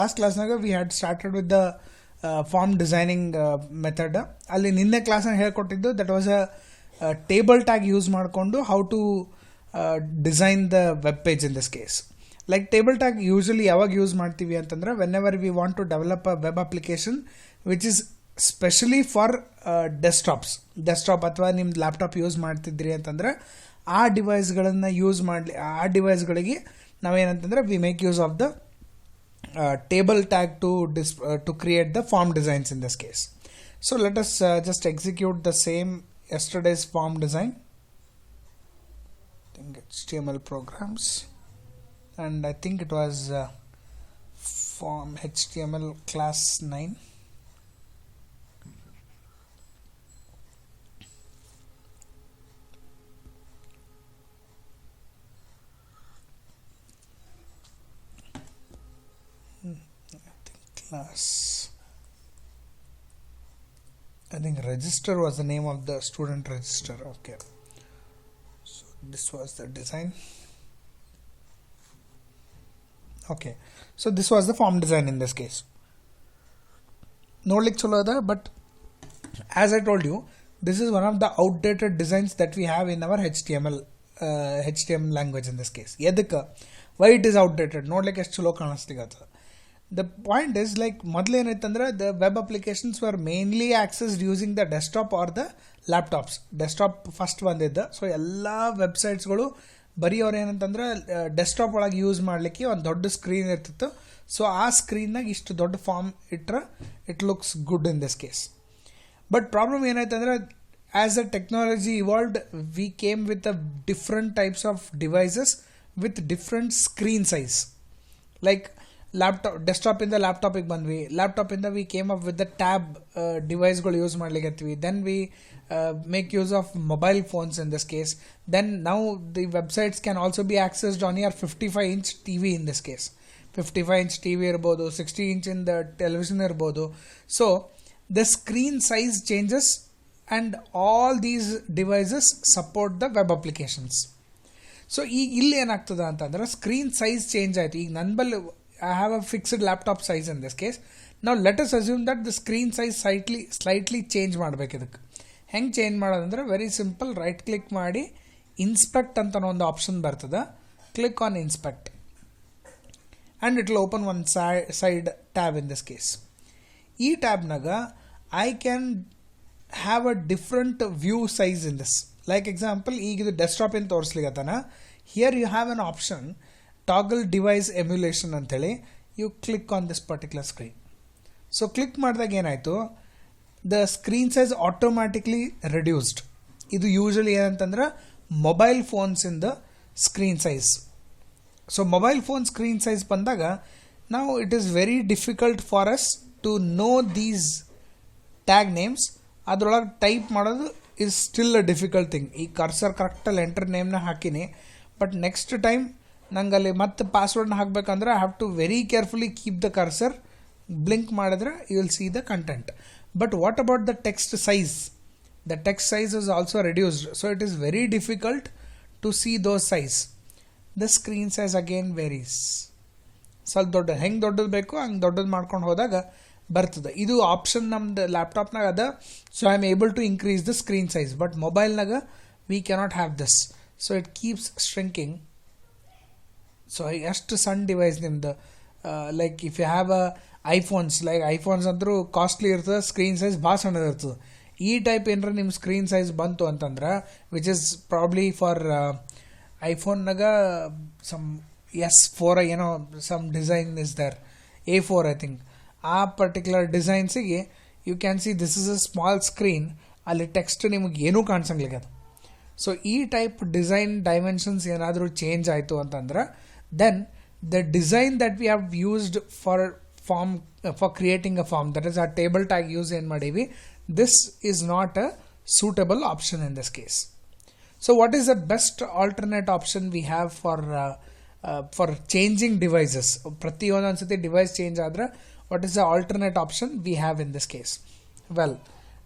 Last class we had started with the form designing method. ಅಲ್ಲಿ ನಿನ್ನೆ class ಹೇಳ್ಕೊಟ್ಟಿದ್ದು that was a table tag use ಮಾಡಿಕೊಂಡು how to design the web page in this case. Like table tag usually ಯಾವಾಗ use ಮಾಡ್ತೀವಿ ಅಂತಂದ್ರೆ whenever we want to develop a web application which is specially for desktop ಅಥವಾ ನಿಮ್ಮ laptop use ಮಾಡ್ತಿದ್ರಿ ಅಂತಂದ್ರೆ ಆ ಡಿವೈಸ್ಗಳನ್ನು use ಮಾಡಲಿ ಆ ಡಿವೈಸ್ಗಳಿಗೆ ನಾವೇನಂತಂದ್ರೆ we make use of the table tag to create the form designs in this case. So let us just execute the same yesterday's form design. I think HTML programs, and I think it was form HTML class 9. I think register was the name of the student register. Okay, so this was the design. Okay, so this was the form design in this case. Nolik chalo ada, but as I told you, this is one of the outdated designs that we have in our HTML language in this case. Yadika, why it is outdated? Nolik ಎಷ್ಟು ಚಲೋ ಕಾಣಿಸ್ತಿಗತ್ತ. The point is like ಮೊದಲು ಏನಾಯ್ತಂದ್ರೆ the web applications were mainly accessed using the desktop or the laptops. Desktop first ಬಂದಿದ್ದ. So ಎಲ್ಲ ವೆಬ್ಸೈಟ್ಸ್ಗಳು ಬರೀ ಅವ್ರು ಏನಂತಂದ್ರೆ desktop ಒಳಗೆ use ಮಾಡಲಿಕ್ಕೆ ಒಂದು ದೊಡ್ಡ ಸ್ಕ್ರೀನ್ ಇರ್ತಿತ್ತು. ಸೊ ಆ ಸ್ಕ್ರೀನ್ನಾಗ ಇಷ್ಟು ದೊಡ್ಡ ಫಾರ್ಮ್ ಇಟ್ರೆ it looks good in this case. But problem ಏನಾಯ್ತಂದ್ರೆ as a technology evolved we came with a different types of devices with different screen size. Like desktop ಇಂದ ಲ್ಯಾಪ್ಟಾಪಿಗೆ ಬಂದ್ವಿ, ಲ್ಯಾಪ್ಟಾಪ್ ಇಂದ we came up with the tab ಡಿವೈಸ್ಗಳು use ಮಾಡ್ಲಿಕ್ಕೆ. Then we make use of mobile phones in this case. Then now the websites can also be accessed on your 55-inch TV in this case. 55-inch TV ಇರ್ಬೋದು, 60-inch in the television ಇರ್ಬೋದು. So the screen size changes and all these devices support the web applications. So ಈಗ ಇಲ್ಲಿ ಏನಾಗ್ತದೆ ಅಂತಂದ್ರೆ screen size change ಆಯಿತು. ಈಗ ನನ್ನ ಬಲ್ಲಿ I have a fixed laptop size in this case. Now let us assume that the screen size slightly change ಮಾಡಬೇಕು. ಇದಕ್ಕೆ ಹೆಂಗೆ ಚೇಂಜ್ ಮಾಡೋದಂದ್ರೆ ವೆರಿ ಸಿಂಪಲ್, ರೈಟ್ ಕ್ಲಿಕ್ ಮಾಡಿ ಇನ್ಸ್ಪೆಕ್ಟ್ ಅಂತ ಒಂದು ಆಪ್ಷನ್ ಬರ್ತದೆ. Click on inspect and it will open one side tab in this case. ಈ ಟ್ಯಾಬ್ನಾಗ I can have a different view size in this. Like example ಈಗ ಇದು desktop ಏನು ತೋರಿಸ್ಲಿಕ್ಕತ್ತಾನ. Here you have an option toggle device emulation ಅಂತೇಳಿ. You click on this particular screen. So ಕ್ಲಿಕ್ ಮಾಡಿದಾಗ ಏನಾಯಿತು, the screen size automatically reduced. ಇದು usually ಏನಂತಂದ್ರೆ ಮೊಬೈಲ್ ಫೋನ್ಸಿಂದ screen size. So mobile phone screen size ಬಂದಾಗ ನಾವು it is very difficult for us to know these tag names. ಅದರೊಳಗೆ type ಮಾಡೋದು is still a difficult thing. ಈ cursor correctly enter ನೇಮ್ನ ಹಾಕಿನಿ, ಬಟ್ ನೆಕ್ಸ್ಟ್ ಟೈಮ್ ನಂಗೆ ಅಲ್ಲಿ ಮತ್ತೆ ಪಾಸ್ವರ್ಡ್ನ ಹಾಕಬೇಕಂದ್ರೆ I have to very carefully keep the cursor. Blink ಮಾಡಿದ್ರೆ you will see the content. But what about the text size? The text size is also reduced. So it is very difficult to see those size. The screen size again varies. ಸ್ವಲ್ಪ ಹೆಂಗೆ ದೊಡ್ಡದು ಬೇಕು ಹಂಗೆ ದೊಡ್ಡದು ಮಾಡ್ಕೊಂಡು ಹೋದಾಗ ಬರ್ತದೆ. ಇದು ಆಪ್ಷನ್ ನಮ್ದು ಲ್ಯಾಪ್ಟಾಪ್ನಾಗ ಅದ. So I am able to increase the screen size. But ಮೊಬೈಲ್ನಾಗ we cannot have this. So it keeps shrinking. So ಎಷ್ಟು ಸಣ್ಣ ಡಿವೈಸ್ ನಿಮ್ದು, like if you have a iPhones, like iPhones ಅಂದರೂ ಕಾಸ್ಟ್ಲಿ ಇರ್ತದೆ, ಸ್ಕ್ರೀನ್ ಸೈಜ್ ಭಾಳ ಸಣ್ಣದು ಇರ್ತದೆ. ಈ ಟೈಪ್ ಏನಾರ ನಿಮ್ಮ ಸ್ಕ್ರೀನ್ ಸೈಜ್ ಬಂತು ಅಂತಂದ್ರೆ ವಿಚ್ ಇಸ್ ಪ್ರಾಬ್ಲಿ ಫಾರ್ ಐಫೋನ್ನಾಗ ಸಮ್ S4 ಏನೋ some design is there, A4 I think. ಆ ಪರ್ಟಿಕ್ಯುಲರ್ ಡಿಸೈನ್ಸಿಗೆ you can see this is a small screen. ಅಲ್ಲಿ ಟೆಕ್ಸ್ಟ್ ನಿಮಗೆ ಏನೂ ಕಾಣಿಸಂಗಿಲ್ಲ. ಸೊ ಈ ಟೈಪ್ ಡಿಸೈನ್ ಡೈಮೆನ್ಷನ್ಸ್ ಏನಾದರೂ ಚೇಂಜ್ ಆಯಿತು ಅಂತಂದ್ರೆ then the design that we have used for creating a form, that is our table tag use in madivi, this is not a suitable option in this case. So what is the best alternate option we have for changing devices? Prati ondansati device change adra what is the alternate option we have in this case? Well,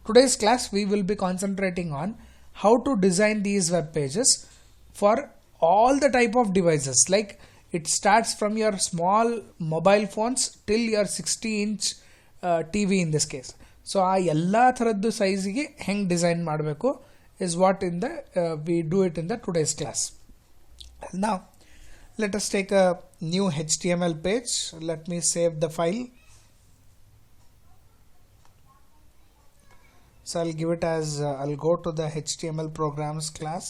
today's class we will be concentrating on how to design these web pages for all the type of devices. Like It starts from your small mobile phones till your 60-inch TV in this case. So ಆ ಎಲ್ಲ ಥರದ್ದು ಸೈಜಿಗೆ ಹೆಂಗೆ design ಮಾಡಬೇಕು is what in the we do it in the today's class. Now let us take a new HTML page. Let me save the file. So I'll give it as I'll go to the HTML programs class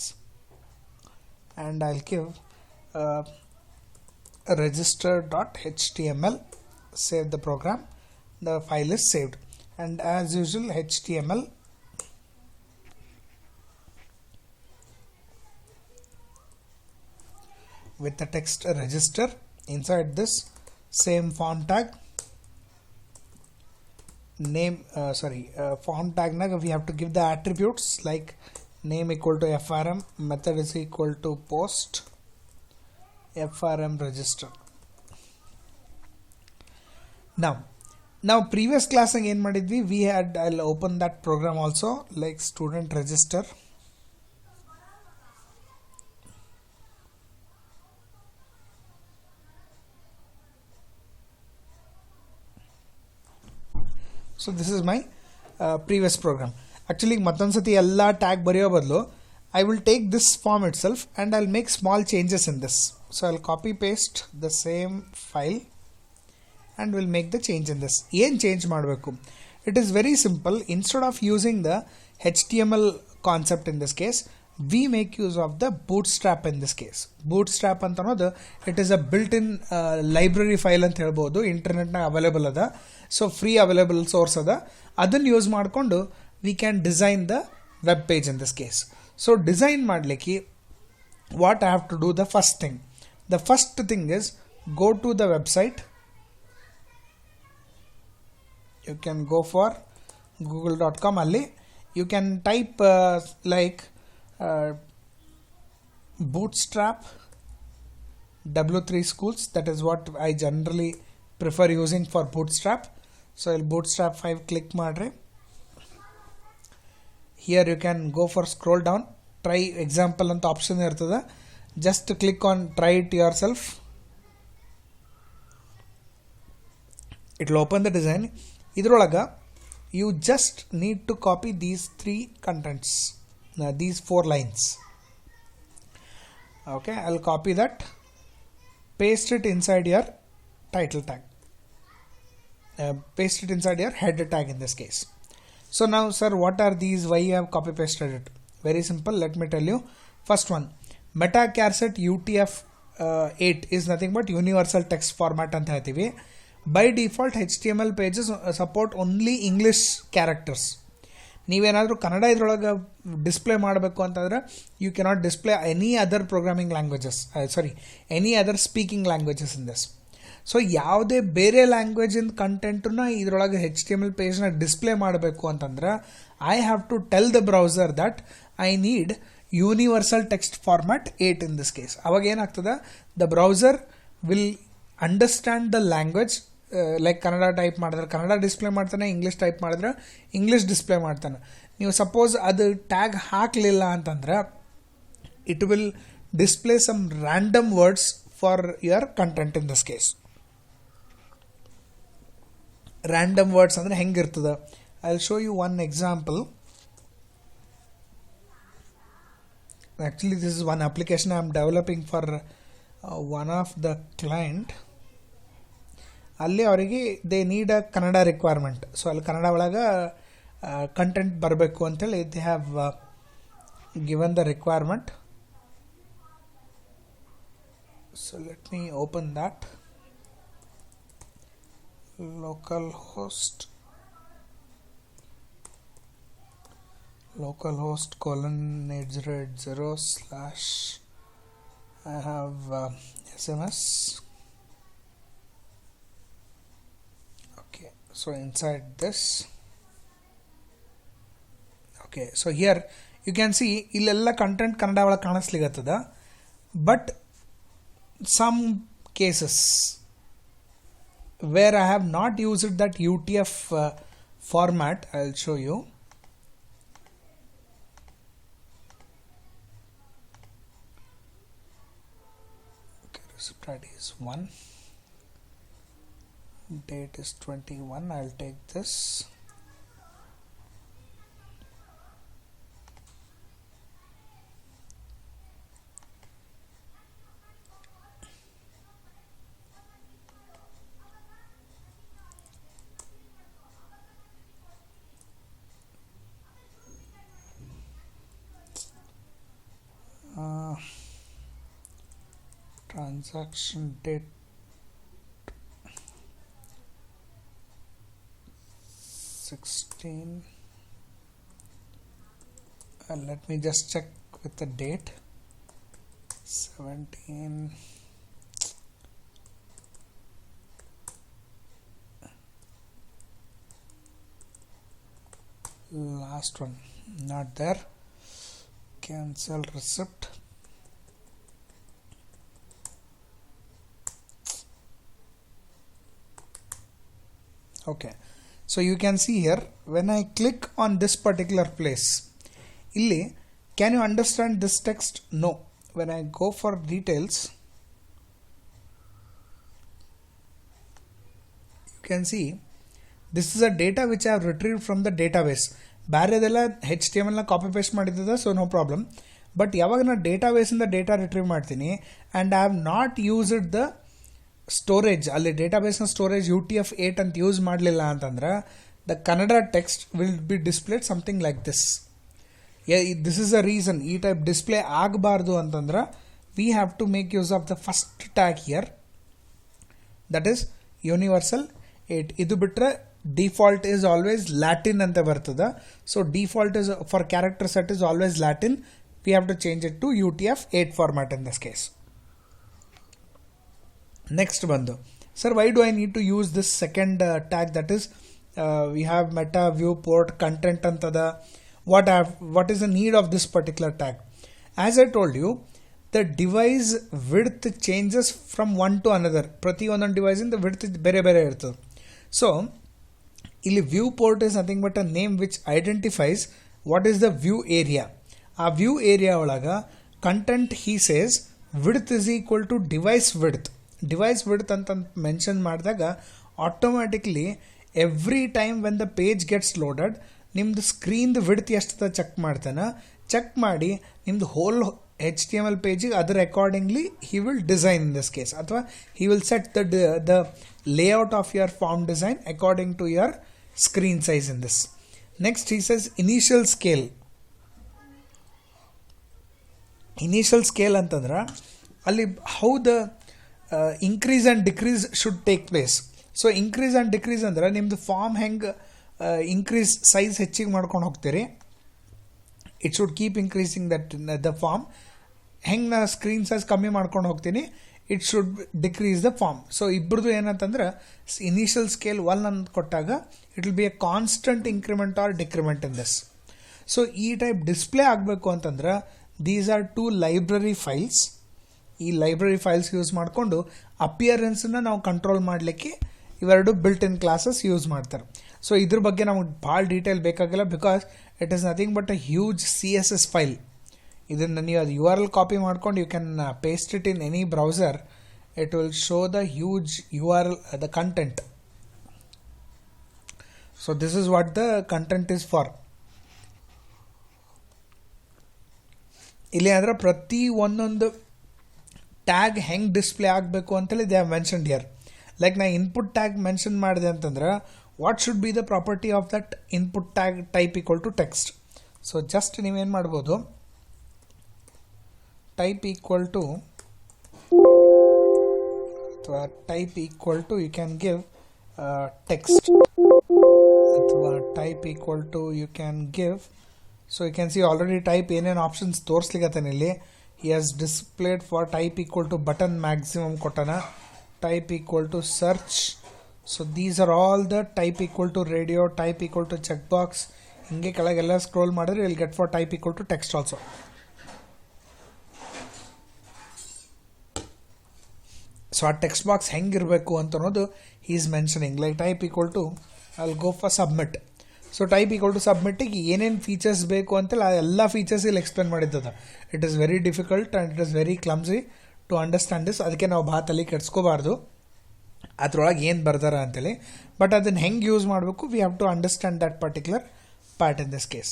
and I'll give register.html. Save the program. The file is saved, and as usual HTML with the text register. Inside this, same font tag name font tag nag we have to give the attributes like name equal to frm, method is equal to post frm register. Now previous class again madidvi we had, I'll open that program also, like student register. So this is my previous program. Actually mattonsati ella tag bariyo badlu I will take this form itself and I'll make small changes in this. So I'll copy paste the same file and we'll make the change in this. Yen change ಮಾಡಬೇಕು? It is very simple. Instead of using the HTML concept in this case, we make use of the bootstrap in this case. Bootstrap ಅಂತ ಅನ್ನೋದು it is a built-in library file ಅಂತ ಹೇಳ್ಬೋದು. Internet ನಾಗ available ಅದ. So free available source ಅದ. ಅದನ್ನು use ಮಾಡಿಕೊಂಡು we can design the web page in this case. So design ಮಾಡಲಿಕ್ಕೆ what I have to do, the first thing. The first thing is go to the website. You can go for google.com ಅಲ್ಲಿ you can type like bootstrap w3 schools. That is what I generally prefer using for bootstrap. So I'll bootstrap 5 click madre. Here you can go for scroll down, try example ಅಂತ option ಇರ್ತದೆ. Just click on try it yourself. It will open the design. ಇದ್ರೊಳಗ you just need to copy these 3 contents, these 4 lines. Okay, I'll copy that, paste it inside your title tag, paste it inside your header tag in this case. So now sir, what are these, why you have copy pasted it? Very simple, let me tell you. First one, Metacharset UTF-8 is nothing but universal text format ಅಂತ ಹೇಳ್ತೀವಿ. By default HTML pages support only English characters. ನೀವೇನಾದರೂ ಕನ್ನಡ ಇದ್ರೊಳಗೆ display ಮಾಡಬೇಕು ಅಂತಂದ್ರೆ you cannot display any other programming languages, any other speaking languages in this. So ಯಾವುದೇ ಬೇರೆ ಲ್ಯಾಂಗ್ವೇಜಿನ ಕಂಟೆಂಟನ್ನ ಇದ್ರೊಳಗೆ HTML ಪೇಜ್ನ display ಮಾಡಬೇಕು ಅಂತಂದ್ರೆ I have to tell the browser that I need universal text format 8 in this case. ಅವಾಗ ಏನಾಗ್ತದೆ, the browser will understand the language. Like Kannada type ಮಾಡಿದ್ರೆ Kannada display ಮಾಡ್ತಾನೆ, English type ಮಾಡಿದ್ರೆ ಇಂಗ್ಲೀಷ್ ಡಿಸ್ಪ್ಲೇ ಮಾಡ್ತಾನೆ. ನೀವು ಸಪೋಸ್ ಅದು ಟ್ಯಾಗ್ ಹಾಕಲಿಲ್ಲ ಅಂತಂದ್ರೆ it will display some random words for your content in this case. Random words ಅಂದರೆ ಹೆಂಗಿರ್ತದೆ, I will show you one example. Actually this is one application I am developing for one of the client. ಅಲ್ಲಿ ಅವರಿಗೆ they need a Kannada requirement. So ಅಲ್ಲಿ ಕನ್ನಡ ಒಳಗೆ content ಬರಬೇಕು ಅಂತೇಳಿ they have given the requirement. So let me open that. localhost :880/ I have SMS. Okay, so inside this, okay, so here you can see ಇಲ್ಲೆಲ್ಲ content Kannada ಒಳಗೆ ಕಾಣಿಸ್ಲಿಕ್ಕತ್ತದ. But some cases where I have not used that UTF format, I'll show you. Okay, recipient ID is 1, date is 21. I'll take this. Transaction date 16. Let me just check with the date. 17. Last one, not there. Cancel receipt. Okay, so you can see here when I click on this particular place, illi, can you understand this text? No. When I go for details, you can see this is a data which I have retrieved from the database. ಬೇರೆದೆಲ್ಲ HTML ನ copy paste ಮಾಡಿದ್ದದ, so no problem. But ಯಾವಾಗ ನಾನು ಡೇಟಾಬೇಸಿಂದ data retrieve ಮಾಡ್ತೀನಿ and I have not used the storage, ಅಲ್ಲಿ ಡೇಟಾಬೇಸ್ನ storage UTF-8 ಅಂತ ಯೂಸ್ ಮಾಡಲಿಲ್ಲ ಅಂತಂದ್ರೆ the Kannada text will be displayed something like this. This is a reason ಈ ಟೈಪ್ ಡಿಸ್ಪ್ಲೇ ಆಗಬಾರ್ದು ಅಂತಂದ್ರೆ we have to make use of the first tag here, that is universal 8. ಇದು ಬಿಟ್ಟರೆ ಡಿಫಾಲ್ಟ್ is always Latin ಅಂತ ಬರ್ತದೆ. So default is for character set is always Latin. We have to change it to UTF-8 format in this case. Next ಬಂದು, sir, why do I need to use this second tag, that is we have meta viewport content ಅಂtada. What is the need of this particular tag? As I told you, the device width changes from one to another. ಪ್ರತಿ ಒಂದೊಂದು device ಇಂದ width ಬೇರೆ ಬೇರೆ ಇರ್ತದೆ. ಸೊ ಇಲ್ಲಿ viewport is nothing but a name which identifies what is the view area. ಆ view area ಒಳಗೆ content he says width is equal to device width ಅಂತ ಮೆನ್ಷನ್ ಮಾಡಿದಾಗ automatically every time when the page gets loaded ನಿಮ್ದು ಸ್ಕ್ರೀನ್ದು width ಎಷ್ಟದ check ಮಾಡ್ತಾನೆ. Check ಮಾಡಿ ನಿಮ್ದು ಹೋಲ್ HTML ಪೇಜಿಗೆ ಅದರ accordingly he will design in this case, ಅಥವಾ he will set the layout of your form design according to your screen size in this. Next he says initial scale ಅಂತಂದ್ರೆ ಅಲ್ಲಿ how the increase and decrease should take place. So increase and decrease ಅಂದ್ರೆ ನಿಮ್ದು form ಹೆಂಗೆ increase size ಹೆಚ್ಚಿಗೆ ಮಾಡ್ಕೊಂಡು ಹೋಗ್ತೀರಿ, it should keep increasing the form. ಹೆಂಗೆ ನಾ ಸ್ಕ್ರೀನ್ ಸೈಜ್ ಕಮ್ಮಿ ಮಾಡ್ಕೊಂಡು ಹೋಗ್ತೀನಿ, it should decrease the form. So ಇಬ್ಬರದು ಏನಂತಂದ್ರೆ ಇನಿಷಿಯಲ್ ಸ್ಕೇಲ್ 1 ಅಂತ ಕೊಟ್ಟಾಗ it will be a constant increment or decrement in this. So ಈ ಟೈಪ್ ಡಿಸ್ಪ್ಲೇ ಆಗಬೇಕು ಅಂತಂದ್ರೆ ದೀಸ್ ಆರ್ 2 ಲೈಬ್ರರಿ ಫೈಲ್ಸ್. ಈ ಲೈಬ್ರರಿ ಫೈಲ್ಸ್ ಯೂಸ್ ಮಾಡಿಕೊಂಡು ಅಪಿಯರೆನ್ಸನ್ನ ನಾವು ಕಂಟ್ರೋಲ್ ಮಾಡಲಿಕ್ಕೆ ಇವೆರಡು ಬಿಲ್ಟ್ ಇನ್ ಕ್ಲಾಸಸ್ ಯೂಸ್ ಮಾಡ್ತಾರೆ. ಸೊ ಇದ್ರ ಬಗ್ಗೆ ನಮಗೆ ಭಾಳ ಡೀಟೇಲ್ ಬೇಕಾಗಿಲ್ಲ, because it is nothing but a huge CSS file. ಇದನ್ನು ನೀವು ಅದು URL ಕಾಪಿ ಮಾಡ್ಕೊಂಡು you can paste it in any browser. It will show the huge URL, the content. So this is what the content is for. ಇಲ್ಲಿ ಅಂದರೆ ಪ್ರತಿ ಒಂದೊಂದು tag ಹೆಂಗೆ display ಆಗಬೇಕು ಅಂತೇಳಿ they have mentioned here. Like ನಾ input tag mention ಮಾಡಿದೆ ಅಂತಂದ್ರೆ what should be the property of that input tag type equal to text. So just ನೀವೇನು ಮಾಡ್ಬೋದು, ಟೈಪ್ ಈಕ್ವಲ್ ಟು ಅಥವಾ type equal to you can give text, ಅಥವಾ type equal to you can give. So you can see already type ಏನೇನು options ತೋರಿಸ್ಲಿಕ್ಕತ್ತಾನೆ ಇಲ್ಲಿ. he has displayed for type equal to button maximum ಕೊಟ್ಟನ, type equal to search. So these are all the type equal to radio, type equal to checkbox. ಹಿಂಗೆ ಕೆಳಗೆಲ್ಲ scroll ಮಾಡಿದ್ರೆ you'll get for type equal to text also. So ಆ text box ಹೆಂಗಿರಬೇಕು ಅಂತ ಅನ್ನೋದು he is mentioning. Like type equal to, I'll go for submit. So type equal to ಸಬ್ಮಿಟ್ಟಿಗೆ ಏನೇನು features ಬೇಕು ಅಂತೇಳಿ ಆ ಎಲ್ಲ ಫೀಚರ್ಸ್ ಇಲ್ಲಿ ಎಕ್ಸ್ಪ್ಲೇನ್ ಮಾಡಿದ್ದದ. It is very difficult and it is very clumsy to understand this. ಅದಕ್ಕೆ ನಾವು ಭಾಳ ತಲೆ ಕೆಡ್ಸ್ಕೋಬಾರ್ದು ಅದ್ರೊಳಗೆ ಏನು ಬರ್ದಾರ ಅಂತೇಳಿ. ಬಟ್ ಅದನ್ನು ಹೆಂಗೆ ಯೂಸ್ ಮಾಡಬೇಕು, we have to understand that particular part in this case.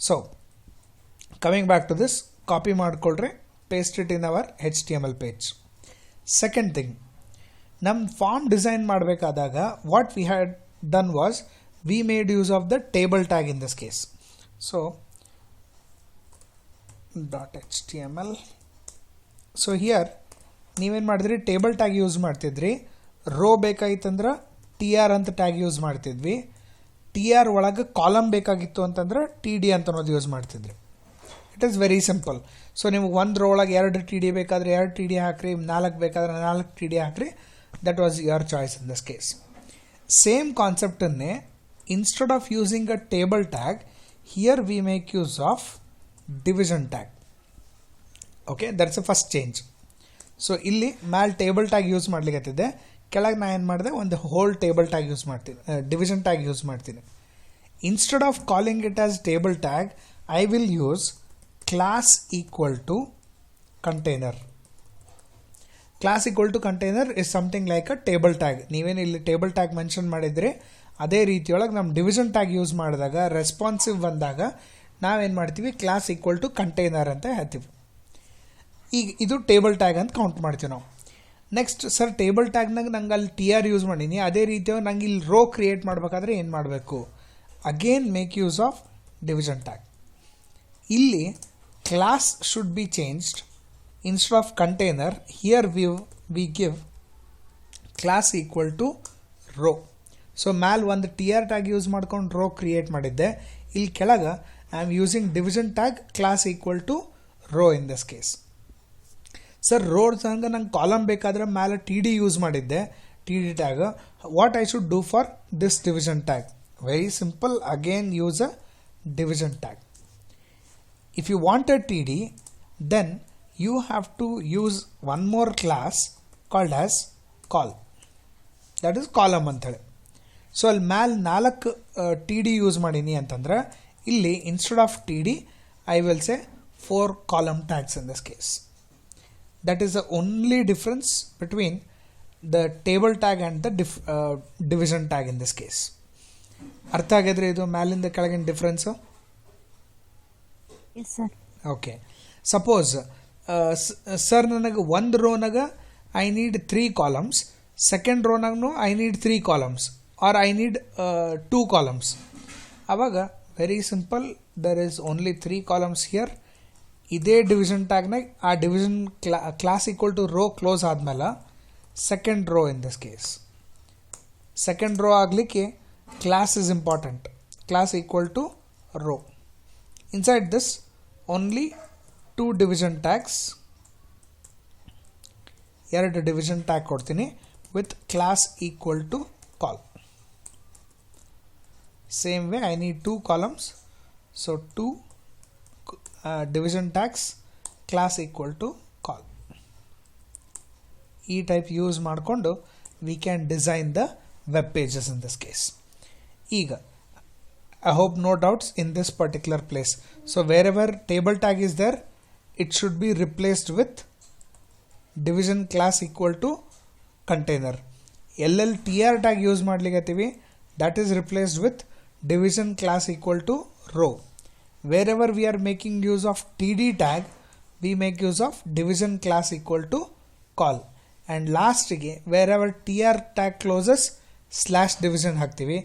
So coming back to this, copy ಮಾಡಿಕೊಳ್ರಿ, paste it in our HTML page. Second thing, ನಮ್ಮ ಫಾರ್ಮ್ ಡಿಸೈನ್ ಮಾಡಬೇಕಾದಾಗ what we had done was we made use of the table tag in this case. So .html. So here ನೀವೇನು ಮಾಡಿದ್ರಿ, table tag use ಮಾಡ್ತಿದ್ರಿ. Row ಬೇಕಾಗಿತ್ತಂದ್ರೆ TR ಅಂತ tag use ಮಾಡ್ತಿದ್ವಿ. TR ಒಳಗೆ column ಬೇಕಾಗಿತ್ತು ಅಂತಂದ್ರೆ TD ಅಂತ ಅನ್ನೋದು ಯೂಸ್ ಮಾಡ್ತಿದ್ರಿ. It is very simple. So ನಿಮ್ಗೆ ಒಂದು ರೋ ಒಳಗೆ 2 TD ಬೇಕಾದರೆ 2 TD ಹಾಕ್ರಿ, 4 ಬೇಕಾದ್ರೆ 4 TD ಹಾಕ್ರಿ. That was your choice in this case. Same ಕಾನ್ಸೆಪ್ಟನ್ನೇ instead of using a table tag, here we make use of division tag. Okay, that's a first change. So ಇಲ್ಲಿ ಮ್ಯಾಲೆ table tag use ಮಾಡ್ಲಿಕ್ಕೆ ಕೆಳಗೆ ನಾನು ಏನು ಮಾಡಿದೆ, ಒಂದು ಹೋಲ್ ಟೇಬಲ್ ಟ್ಯಾಗ್ ಯೂಸ್ ಮಾಡ್ತೀನಿ, ಡಿವಿಷನ್ ಟ್ಯಾಗ್ ಯೂಸ್ ಮಾಡ್ತೀನಿ. Instead of calling it as table tag, I will use class equal to container. Class equal to container is something like a table tag. ನೀವೇನು ಇಲ್ಲಿ table tag mention ಮಾಡಿದರೆ ಅದೇ ರೀತಿಯೊಳಗೆ ನಮ್ಮ division tag use ಮಾಡಿದಾಗ responsive ಬಂದಾಗ ನಾವೇನು ಮಾಡ್ತೀವಿ, ಕ್ಲಾಸ್ ಈಕ್ವಲ್ ಟು ಕಂಟೈನರ್ ಅಂತ ಹೇಳ್ತೀವಿ. ಈಗ ಇದು ಟೇಬಲ್ ಟ್ಯಾಗ್ ಅಂತ ಕೌಂಟ್ ಮಾಡ್ತೀವಿ ನಾವು. ನೆಕ್ಸ್ಟ್ ಸರ್, ಟೇಬಲ್ ಟ್ಯಾಗ್ನಾಗ ನಂಗೆ ಅಲ್ಲಿ TR ಯೂಸ್ ಮಾಡೀನಿ, ಅದೇ ರೀತಿಯಾಗಿ ನಂಗೆ ಇಲ್ಲಿ ರೋ ಕ್ರಿಯೇಟ್ ಮಾಡಬೇಕಾದ್ರೆ ಏನು ಮಾಡಬೇಕು, again make use of division tag. ಇಲ್ಲಿ class should be changed. Instead of container, here we give class equal to row. So ಮ್ಯಾಲ್ ಒಂದು TR ಟ್ಯಾಗ್ ಯೂಸ್ ಮಾಡ್ಕೊಂಡು ರೋ ಕ್ರಿಯೇಟ್ ಮಾಡಿದ್ದೆ. ಇಲ್ಲಿ ಕೆಳಗೆ I am using division tag class equal to row in this case. Sir, rows ಹಂಗೆ ನಂಗೆ column ಬೇಕಾದ್ರೆ ಮೇಲೆ TD ಯೂಸ್ ಮಾಡಿದ್ದೆ, TD tag. What I should do for this division tag? Very simple, again use a division tag. If you want a TD, then you have to use one more class called as col. That is column ಅಂಥೇಳಿ. So ಅಲ್ಲಿ ಮ್ಯಾಲೆ 4 TD use ಮಾಡೀನಿ ಅಂತಂದ್ರೆ ಇಲ್ಲಿ instead of TD I will say 4 column tags in this case. That is the only difference between the table tag and the division tag in this case. ಅರ್ಥ ಆಗಿದ್ರೆ ಇದು ಮ್ಯಾಲಿಂದ ಕೆಳಗಿನ difference? Yes sir. Okay, suppose sir ನನಗೆ ಒಂದು ರೋನಾಗ I need 3 columns, second ರೋನಾಗೂ I need 3 columns, or I need 2 columns. ಆವಾಗ very simple, there is only 3 columns here. ಇದೇ ಡಿವಿಷನ್ ಟ್ಯಾಗ್ನಾಗ ಆ division class equal to row close ಆದಮೇಲೆ second row in this case. Second row ಆಗಲಿಕ್ಕೆ class is important. Class equal to row. Inside this only 2 division tags, 2 division tag ಕೊಡ್ತೀನಿ with class equal to call. Same way I need 2 columns, so 2 division tags class equal to call. ಈ type use ಮಾಡಿಕೊಂಡು we can design the web pages in this case. ಈಗ I hope no doubts in this particular place. So wherever table tag is there, it should be replaced with division class equal to container. ಎಲ್ಲೆಲ್ಲಿ TR tag use ಮಾಡ್ಲಿಕ್ಕತ್ತೀವಿ, that is replaced with division class equal to row. Wherever we are making use of TD tag, we make use of division class equal to call. And last ಗೆ wherever TR tag closes slash division ಹಾಕ್ತೀವಿ,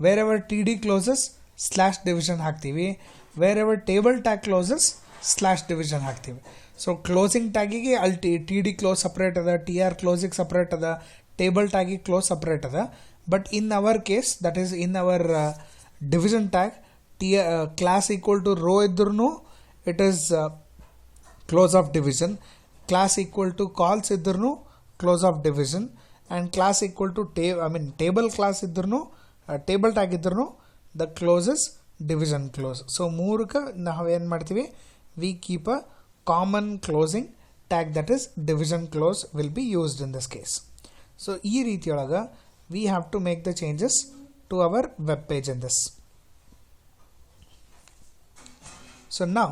wherever TD closes slash division ಹಾಕ್ತೀವಿ, wherever table tag closes slash division ಹಾಕ್ತೀವಿ. So closing ಟ್ಯಾಗಿಗೆ ಅಲ್ಲಿ TD close separate ಅದ, TR ಕ್ಲೋಸಿಗೆ separate ಅದ, table ಟ್ಯಾಗಿಗೆ ಕ್ಲೋಸ್ ಸಪ್ರೇಟ್ ಅದ. But in our case, that is in our division tag, class equal to row ಇದ್ರೂ it is close of division, class equal to calls ಇದ್ರೂ close of division, and class equal to table class ಇದ್ರೂ table tag ಇದ್ರೂ the close is division close. So ಮೂರಕ್ಕೆ ನಾವು ಏನು ಮಾಡ್ತೀವಿ, we keep a common closing tag that is division close will be used in this case. So ಈ ರೀತಿಯೊಳಗೆ we have to make the changes to our web page in this. So now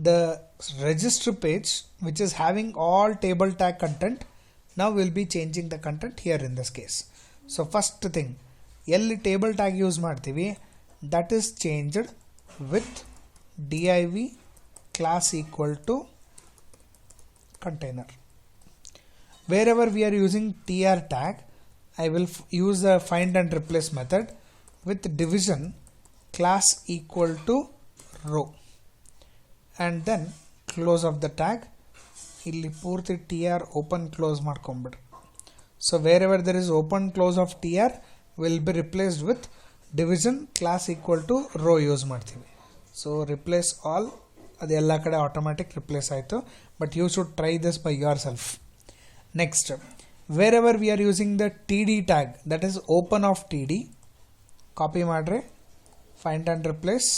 the register page which is having all table tag content, now we'll be changing the content here in this case. So first thing, ಎಲ್ಲಿ table tag use ಮಾಡ್ತೀವಿ, that is changed with div class equal to container. Wherever we are using tr tag, I will use the find and replace method with division class equal to row, and then close of the tag. ಇಲ್ಲಿ ಪೂರ್ತಿ tr open close ಮಾಡ್ಕೊಂಬಿಡ್ರಿ. So wherever there is open close of tr will be replaced with division class equal to row use ಮಾಡ್ತೀವಿ. So replace all, ಅದು ಎಲ್ಲ ಕಡೆ automatic replace ಆಯಿತು, but you should try this by yourself. Next, wherever we are using the td tag, that is open of td, copy ಮಾಡ್ರಿ, find and replace.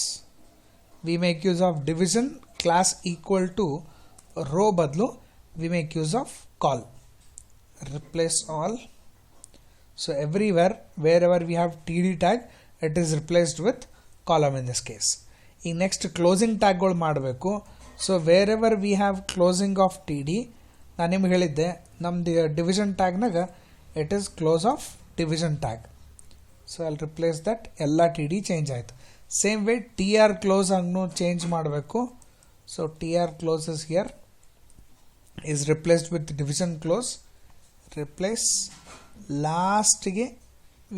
We make use of division class equal to row ಬದಲು we make use of call. Replace all. So everywhere wherever we have td tag, it is replaced with column in this case. ಈ next closing ಟ್ಯಾಗ್ಗಳು ಮಾಡಬೇಕು. So wherever we have closing of T D, ನಾನು ನಿಮ್ಗೆ ಹೇಳಿದ್ದೆ ನಮ್ದು division ಟ್ಯಾಗ್ನಾಗ it is close of division tag. So ಅಲ್ಲಿ replace that, ಎಲ್ಲ ಟಿ ಡಿ ಚೇಂಜ್ ಆಯಿತು. Same way T R close ಆಗು ಚೇಂಜ್ ಮಾಡಬೇಕು. So T R close is here is replaced with division close. Replace. ಲಾಸ್ಟ್ಗೆ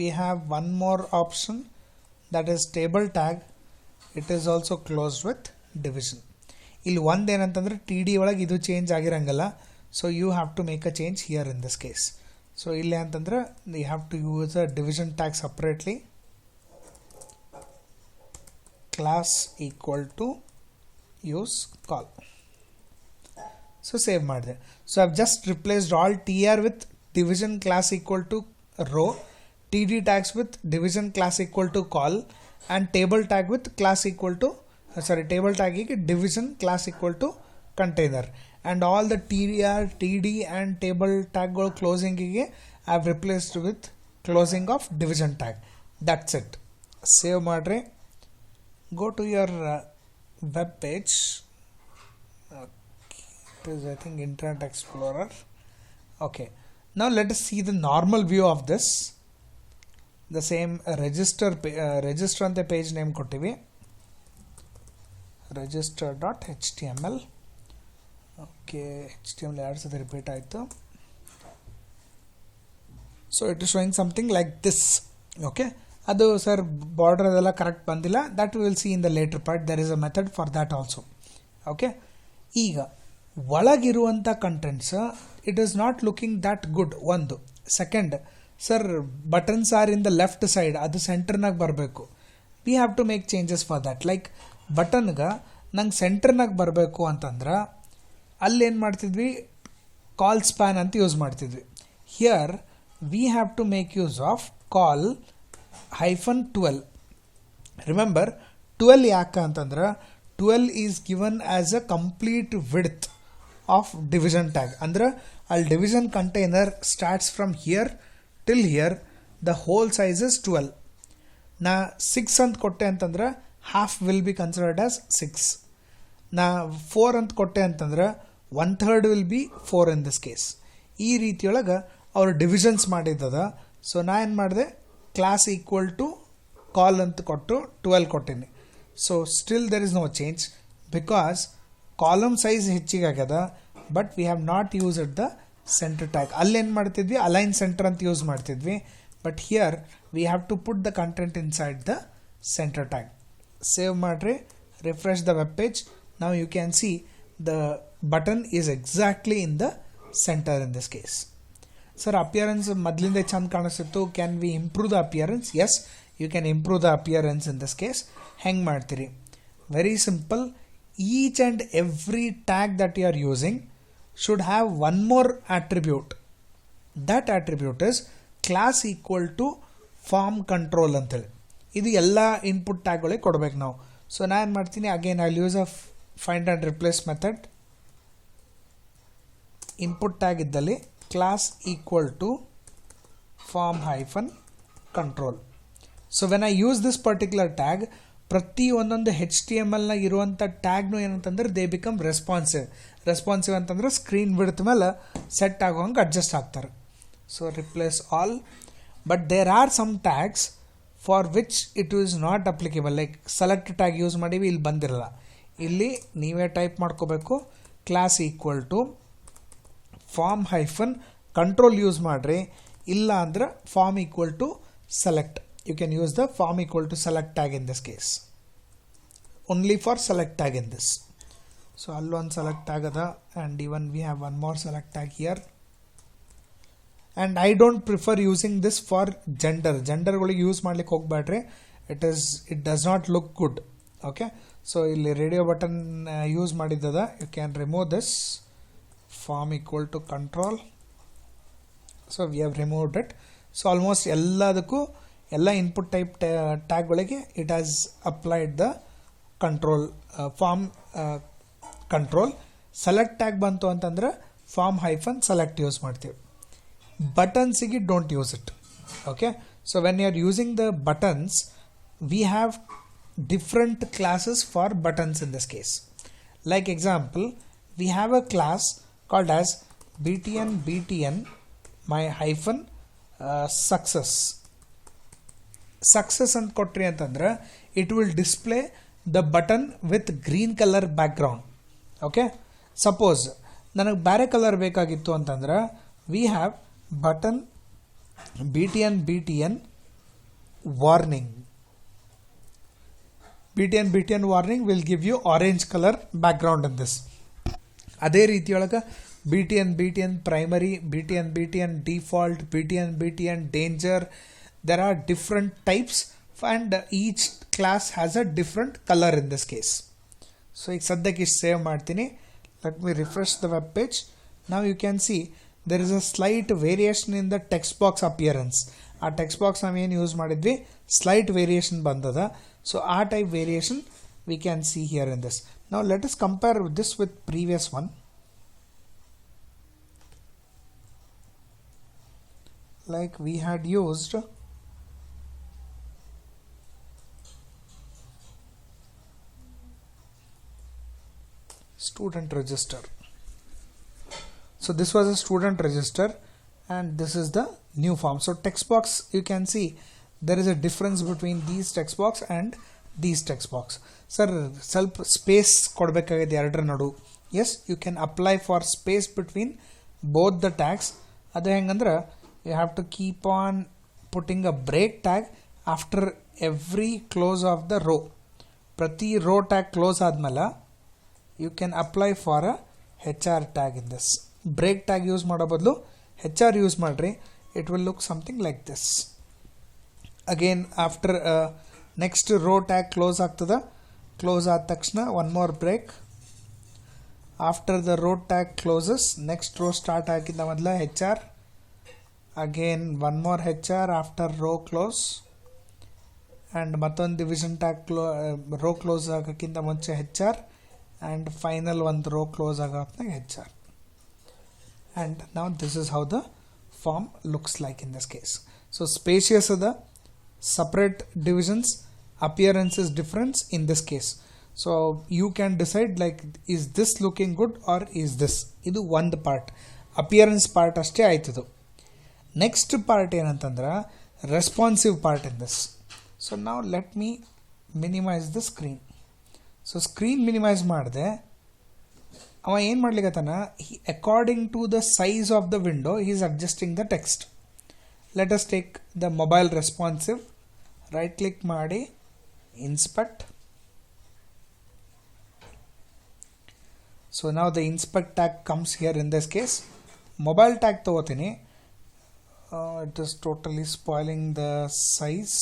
we have one more option, that is table tag. It is also closed with division. ಇಲ್ಲಿ ಒಂದೇನಂತಂದ್ರೆ T D ಒಳಗೆ ಇದು change ಆಗಿರಂಗಲ್ಲ, so you have to make a change here in this case. So ಇಲ್ಲಿ ಅಂತಂದ್ರೆ you have to use a division tag separately. Class equal to use call. So save ಮಾಡಿದೆ. So I have just replaced all T R with division class equal to row, td tags with division class equal to call, and table tag with class equal to table tag division class equal to container, and all the tr, td and table tag closing I have replaced with closing of division tag. That's it. Save madre. Go to your web page. It is I think Internet Explorer. Okay. Now let us see the normal view of this. The same register on the page name ಕೊಟ್ಟಿವಿ, register.html. okay, html ಎರಡು ಸತಿ repeat ಆಯಿತು. So it is showing something like this. Okay, ಅದು sir border ಅದೆಲ್ಲ correct ಬಂದಿಲ್ಲ, that will see in the later part. There is a method for that also. Okay, ಈಗ ಒಳಗಿರುವಂಥ contents it is not looking that good. ಒಂದು second, sir buttons are in the left side, ಅದು ಸೆಂಟರ್ನಾಗ ಬರಬೇಕು. We have to make changes for that. Like ಬಟನ್ಗೆ ನಂಗೆ ಸೆಂಟರ್ನಾಗ ಬರಬೇಕು ಅಂತಂದ್ರೆ ಅಲ್ಲೇನು ಮಾಡ್ತಿದ್ವಿ, ಕಾಲ್ ಸ್ಪ್ಯಾನ್ ಅಂತ ಯೂಸ್ ಮಾಡ್ತಿದ್ವಿ. Here we have to make use of col -12. Remember 12 ಯಾಕೆ ಅಂತಂದ್ರೆ 12 is given as a complete width of division tag. ಅಂದ್ರೆ ಅಲ್ಲಿ division container starts from here till here, the whole size is 12. ನಾ 6 ಅಂತ ಕೊಟ್ಟೆ ಅಂತಂದ್ರೆ half will be considered as 6. ನಾ 4 ಅಂತ ಕೊಟ್ಟೆ ಅಂತಂದ್ರೆ 1/3 will be 4 in this case. ಈ ರೀತಿಯೊಳಗೆ ಅವರು ಡಿವಿಷನ್ಸ್ ಮಾಡಿದ್ದದ. ಸೊ ನಾ ಏನು ಮಾಡಿದೆ, ಕ್ಲಾಸ್ ಈಕ್ವಲ್ ಟು ಕಾಲ್ ಅಂತ ಕೊಟ್ಟು 12 ಕೊಟ್ಟೀನಿ. So still there is no change because column size ಹೆಚ್ಚಿಗೆ ಆಗ್ಯದ, but we have not use it the centre tag. ಅಲ್ಲೇನು ಮಾಡ್ತಿದ್ವಿ, ಅಲೈನ್ ಸೆಂಟರ್ ಅಂತ ಯೂಸ್ ಮಾಡ್ತಿದ್ವಿ, but here we have to put the content inside the centre tag. Save ಮಾಡಿರಿ, refresh the web page. ನಾವು you can see the button is exactly in the centre in this case. Sir appearance ಮೊದಲಿಂದ ಚಂದ ಕಾಣಿಸ್ತಿತ್ತು, can we improve the appearance? Yes, you can improve the appearance in this case. ಹೆಂಗೆ ಮಾಡ್ತೀರಿ? Very simple. Each and every tag that you are using should have one more attribute. That attribute is class equal to form control ಅಂತೇಳಿ. ಇದು ಎಲ್ಲ input ಟ್ಯಾಗ್ಗಳಿಗೆ ಕೊಡ್ಬೇಕು ನಾವು. So ನಾನು ಏನು ಮಾಡ್ತೀನಿ, again I use a find and replace method. Input tag ಇದ್ದಲ್ಲಿ class equal to form -control. So when I use this particular tag, ಪ್ರತಿ ಒಂದೊಂದು HTML ನ ಇರುವಂಥ ಟ್ಯಾಗ್ನು ಏನಂತಂದ್ರೆ ದೇ ಬಿಕಮ್ ರೆಸ್ಪಾನ್ಸಿವ್ ಅಂತಂದ್ರೆ ಸ್ಕ್ರೀನ್ ವಿಡ್ತ್ ಮೇಲೆ ಸೆಟ್ ಆಗೋಂಗೆ ಅಡ್ಜಸ್ಟ್ ಆಗ್ತಾರೆ. So replace all. But there are some tags for which it is not applicable. Like select tag use ಮಾಡೀವಿ, ಇಲ್ಲಿ ಬಂದಿರಲ್ಲ. ಇಲ್ಲಿ ನೀವೇ ಟೈಪ್ ಮಾಡ್ಕೋಬೇಕು, class equal to form hyphen control use ಮಾಡಿರಿ. ಇಲ್ಲ ಅಂದ್ರೆ form equal to select. You can use the form equal to select tag in this case. Only for select tag in this. So all one select tag ada, and even we have one more select tag here. And I don't prefer using this for gender. Gender ಗಳಿಗೆ use ಮಾಡ್ಲಿಕ್ಕೆ ಹೋಗ್ಬೇಡ್ರಿ. It does not look good. Okay. So ಇಲ್ಲಿ radio button use ಮಾಡಿದ್ದದ. You can remove this. Form equal to control. So we have removed it. So almost ಎಲ್ಲದಕ್ಕೂ ಎಲ್ಲ input type ಟ್ಯಾಗ್ಗಳಿಗೆ it has applied the control form control. Select tag ಬಂತು ಅಂತಂದ್ರೆ form hyphen select use ಮಾಡ್ತೀವಿ. ಬಟನ್ಸಿಗೆ don't use it. Okay. So when you are using the buttons we have different classes for buttons in this case. Like example, we have a class called as btn my hyphen success ಅಂತ ಕೊಟ್ರಿ ಅಂತಂದ್ರೆ it will display the button with green colour background. Okay. Suppose ನನಗೆ ಬೇರೆ colour ಬೇಕಾಗಿತ್ತು ಅಂತಂದ್ರೆ we have button btn warning. btn warning will give you orange colour background in this. ಅದೇ ರೀತಿಯೊಳಗೆ btn primary, btn default, btn danger. There are different types and each class has a different color in this case. So ಈಗ ಸದ್ಯಕ್ಕೆ ಇಷ್ಟು save ಮಾಡ್ತೀನಿ. Let me refresh the web page. Now you can see there is a slight variation in the text box appearance. ಆ text box ನಾವು ಏನು use ಮಾಡಿದ್ವಿ, slight variation ಬಂದದ. So ಆ type variation we can see here in this. Now let us compare this with previous one. Like we had used student register. So this was a student register and this is the new form. So text box, you can see there is a difference between these text box and these text box. Sir, ಸ್ವಲ್ಪ space ಕೊಡಬೇಕಾಗಿದೆ ಎರಡರ ನಡು. Yes, you can apply for space between both the tags. ಅದು ಹೆಂಗಂದ್ರೆ you have to keep on putting a break tag after every close of the row. ಪ್ರತಿ rho tag close ಆದ್ಮೇಲೆ you can apply for a HR tag in this. Break tag use ಮಾಡೋ ಬದಲು HR use ಮಾಡ್ರಿ. It will look something like this. Again after next row tag close ಆಗ್ತದ. Close ಆದ ತಕ್ಷಣ one more break. After the row tag closes, next row start ಆಗಿದ್ದ ಮೊದಲ HR. Again one more HR after row close and ಮತ್ತೊಂದು division tag row close ಆಗಕ್ಕಿಂತ ಮುಂಚೆ HR and final ಒಂದು row close ಆಗಕ್ಕೆ HR. And now this is how the form looks like in this case. So spacious ಅದ, separate divisions, appearance is different in this case. So you can decide like is this looking good or is this. ಇದು ಒಂದು part, appearance part ಅಷ್ಟೇ ಆಯ್ತದು. Next part ಏನಂತಂದ್ರೆ responsive part in this. So ನಾವು let me minimise the screen. So screen minimise ಮಾಡಿದೆ. ಅವ ಏನು ಮಾಡ್ಲಿಕ್ಕತ್ತಾನ, according to the size of the window he is adjusting the text. Let us take the mobile responsive. Right click ಮಾಡಿ inspect. So ನಾವು the inspect tag comes here in this case. Mobile tag ತಗೋತೀನಿ. It is totally spoiling the size.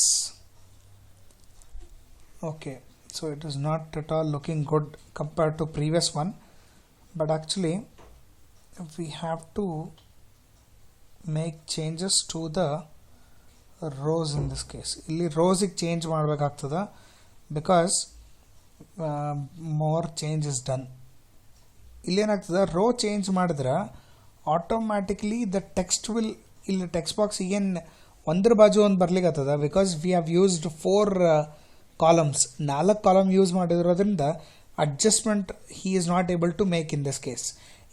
Okay, so it is not at all looking good compared to previous one, but actually we have to make changes to the rows in this case. Illi rows ಗೆ change ಮಾಡಬೇಕಾಗ್ತದ because more change is done. ಇಲ್ಲಿ ಏನಾಗ್ತದ, row change ಮಾಡಿದ್ರೆ automatically the text will, ಇಲ್ಲಿ text box ಏನು ಒಂದ್ರ ಬಾಜು ಒಂದು ಬರ್ಲಿಕ್ಕತ್ತದ because we have used columns 4 column use ಮಾಡಿರೋದ್ರಿಂದ adjustment he is not able to make in this case.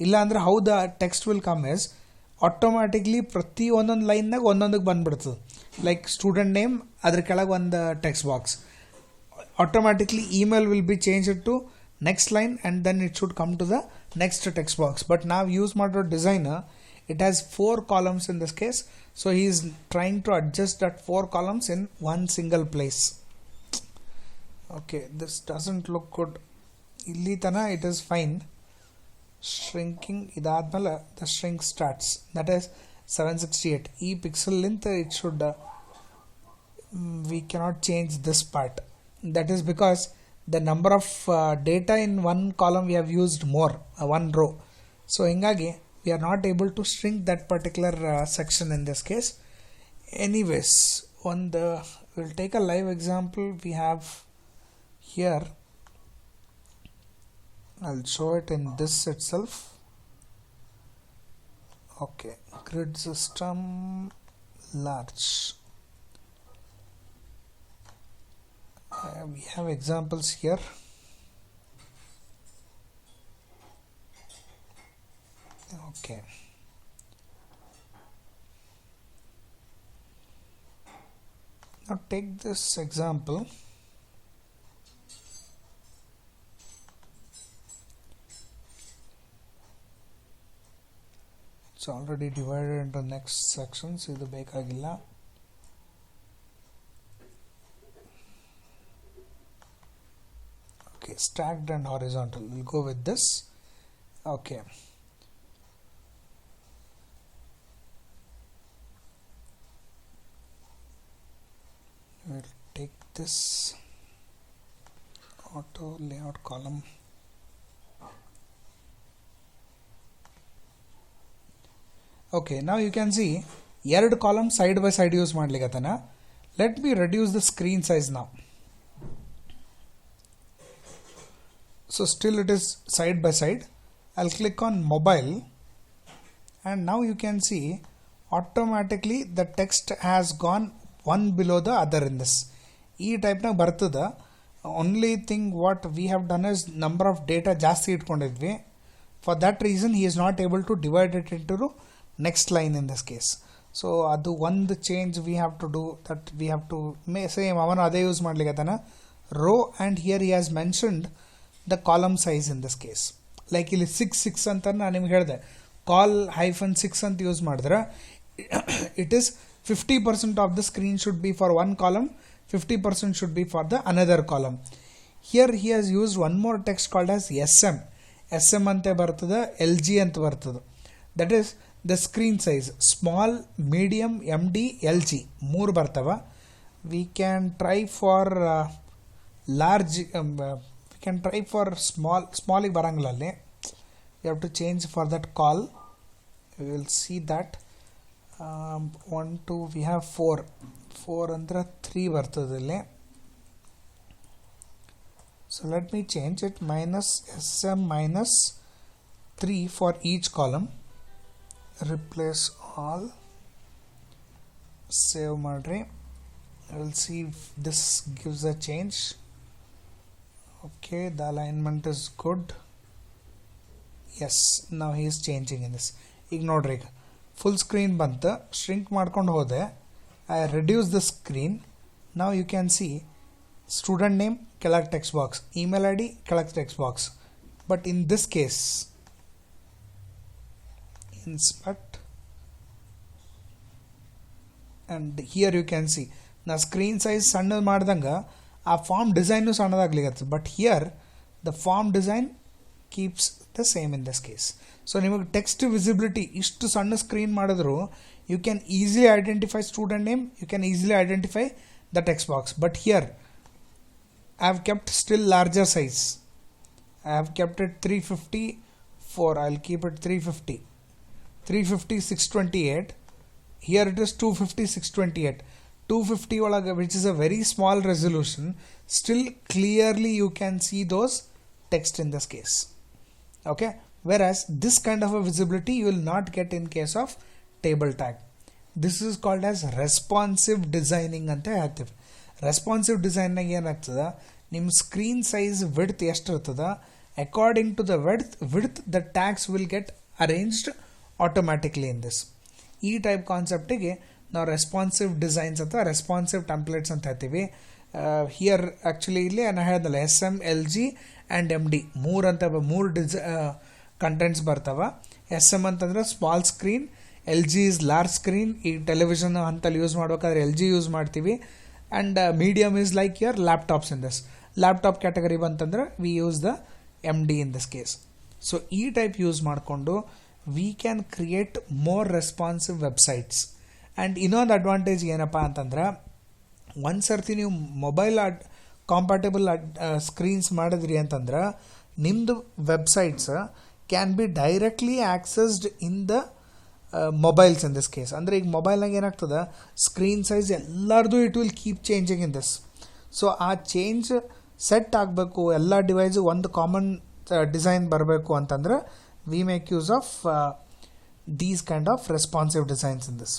ಇಲ್ಲ ಅಂದ್ರೆ how the text will come is automatically ಪ್ರತಿ ಒಂದೊಂದು ಲೈನ್ನಾಗ ಒಂದೊಂದಕ್ಕೆ ಬಂದ್ಬಿಡ್ತದೆ. ಲೈಕ್ ಸ್ಟೂಡೆಂಟ್ ನೇಮ್, ಅದ್ರ ಕೆಳಗೆ ಒಂದು text box. Automatically email will be change to next line and then it should come to the next text box. But ನಾವು use ಮಾಡಿರೋ design it has 4 columns in this case, so he is trying to adjust that 4 columns in one single place. Okay, this doesn't look good. Illi tana it is fine. Shrinking idadmala the shrink starts, that is 768. E pixel length it should we cannot change this part. That is because the number of data in one column we have used more, one row, so hingagi we are not able to shrink that particular section in this case. Anyways, we'll take a live example we have here. I'll show it in this itself. Okay, grid system large. We have examples here. Okay, now take this example. It's already divided into next sections. Idu bekagilla. Okay, stacked and horizontal, we'll go with this. Okay, we'll take this auto layout column. Okay, now you can see ಎರಡು column side by side use ಮಾಡ್ಲಿಕ್ಕತ್ತನ. Let me reduce the screen size now. So still it is side by side. I'll click on mobile and now you can see automatically the text has gone one below the other in this. E type na bartada. Only thing what we have done is number of data ಜಾಸ್ತಿ ಇಟ್ಕೊಂಡಿದ್ವಿ. For that reason he is not able to divide it into next line in this case. So adu ಒಂದು change we have to do, that we have to same avanu ಅದೇ use ಮಾಡ್ಲಿಕ್ಕತ್ತಾನ row, and here he has mentioned the column size in this case. Like ಇಲ್ಲಿ 6 ಅಂತ ನಾನು ನಿಮ್ಗೆ ಹೇಳಿದೆ, call -6 ಅಂತ use ಮಾಡಿದ್ರೆ it is 50% of the screen should be for one column, 50% should be for the another column. Here he has used one more text called as SM ante bartada, LG anta bartada. That is the screen size, small, medium, MD, LG ಮೂರು ಬರ್ತವ. We can try for large, we can try for small ಗೆ ಬರಂಗಿಲ್ಲ ಅಲ್ಲಿ. We have to change for that call. We will see that 1 2 we have 4 ಅಂದ್ರೆ 3 ಬರ್ತದೆ ಇಲ್ಲಿ. So let me change it, -SM -3 for each column. Replace all, save ಮಾಡ್ರಿ. I will see if this gives a change. Okay, the alignment is good. Yes, now he is changing in this. ಈಗ ನೋಡ್ರಿ, ಈಗ full screen ಬಂತ, shrink ಮಾಡ್ಕೊಂಡು ಹೋದೆ. I reduce the screen. Now you can see student name ಕೆಳಗೆ text box, email ID ಕೆಳಗೆ text box. But in this case, inspect, and here you can see ನಾ screen size ಸಣ್ಣದು ಮಾಡ್ದಂಗೆ ಆ form design ಸಣ್ಣದಾಗ್ಲಿಕ್ಕೆ. But here the form design keeps the same in this case. So ನಿಮಗೆ text visibility ಇಷ್ಟು ಸಣ್ಣ screen ಮಾಡಿದ್ರು you can easily identify student name, you can easily identify the text box. But here I have kept still larger size. I have kept it 354. I'll keep it 350. 350 628. Here it is 250 628. 250 olaga, which is a very small resolution, still clearly you can see those text in this case. Okay, whereas this kind of a visibility you will not get in case of table tag. This is called as responsive designing ante ಹೇಳ್ತೀವಿ. Responsive ಡಿಸೈನ್ನಾಗ ಏನಾಗ್ತದೆ, ನಿಮ್ಮ screen size width ಎಷ್ಟಿರ್ತದೆ according to the width the tags will get arranged automatically in this. ಈ type ಕಾನ್ಸೆಪ್ಟಿಗೆ ನಾವು responsive designs ಅಥವಾ responsive templates ಅಂತ ಹೇಳ್ತೀವಿ. ಹಿಯರ್ ಆ್ಯಕ್ಚುಲಿ ಇಲ್ಲಿ ನಾನು ಹೇಳಿದ್ನಲ್ಲ SM, LG ಆ್ಯಂಡ್ MD ಮೂರು ಕಂಟೆಂಟ್ಸ್ ಬರ್ತಾವೆ. SM ಅಂತಂದ್ರೆ small screen, LG is large screen. ಈ ಟೆಲಿವಿಷನ್ ಅಂತಲ್ಲಿ ಯೂಸ್ ಮಾಡ್ಬೇಕಾದ್ರೆ LG ಯೂಸ್ ಮಾಡ್ತೀವಿ. And medium is like your laptops in this. Laptop category ಬಂತಂದ್ರೆ we use the MD in this case. So ಈ type use ಮಾಡಿಕೊಂಡು we can create more responsive websites. And ಇನ್ನೊಂದು advantage ಏನಪ್ಪ ಅಂತಂದ್ರೆ, ಒಂದು ಸರ್ತಿ ನೀವು ಮೊಬೈಲ್ ಕಾಂಪ್ಯಾಟಬಲ್ ಸ್ಕ್ರೀನ್ಸ್ ಮಾಡಿದ್ರಿ ಅಂತಂದ್ರೆ ನಿಮ್ಮದು websites can be directly accessed in the mobiles in this case. ಅಂದರೆ ಈಗ ಮೊಬೈಲ್ನಾಗ ಏನಾಗ್ತದೆ, ಸ್ಕ್ರೀನ್ ಸೈಜ್ ಎಲ್ಲರದು it will keep changing in this. So ಆ ಚೇಂಜ್ ಸೆಟ್ ಆಗಬೇಕು, ಎಲ್ಲ ಡಿವೈಸು ಒಂದು ಕಾಮನ್ ಡಿಸೈನ್ ಬರಬೇಕು ಅಂತಂದ್ರೆ we make use of these kind of responsive designs in this.